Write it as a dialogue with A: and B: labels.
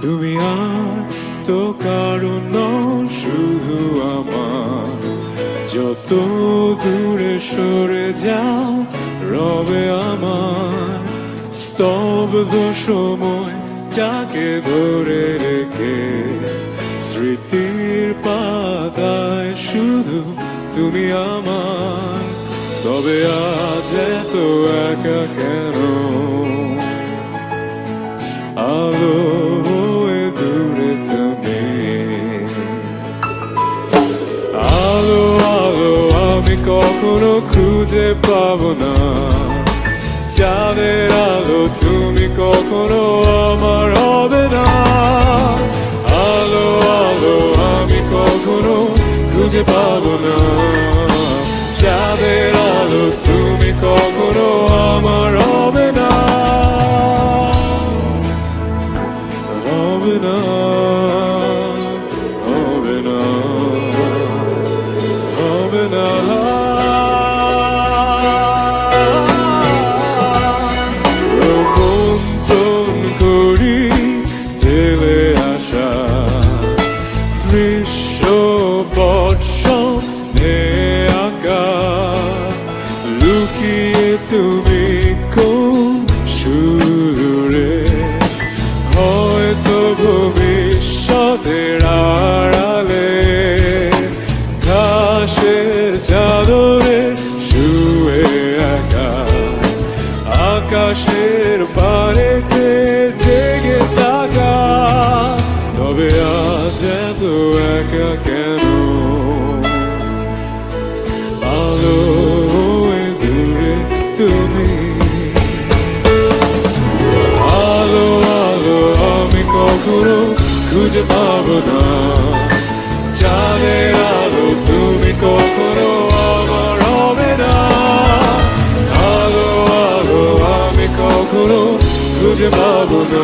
A: তুমি আর তো কারো নও, শুধু আমার। যত দূরে সরে যাও রবে আমার স্তব্ধ সময়টাকে ধরে রেখে। স্মৃতির পাতায় শুধু তুমি আমার। তবে আজ এত একা কেন? আলো হয়ে দূরে তুমি। আলো আলো আমি কখনো খুঁজে পাবো না। চাঁদের আলো তুমি কখনো আমার হবে না। আলো আলো আমি কখনো খুঁজে পাবো না। চাঁদের আলো তুমি কখনো আমার হবে না। হবে না, হবে না, হবে না। রোমন্থন করি ঢেলে আসা দৃশ্য বর্ষণে আঁকা। লুকিয়ে তুমি কোন সুদূরে, হয়তো ভবিষ্যতের আড়ালে ঘাসের চাদরে শুয়ে একা। আকাশের পারেতে জেগে থাকা। তবে আজ এত একা কেন? আলো হয়ে দূরে তুমি। আলো আলো আমি কখনো খুঁজে পাবো না। চাঁদের আলো তুমি কখনো আমার হবে না। আলো আলো আমি কখনো খুঁজে পাবো না।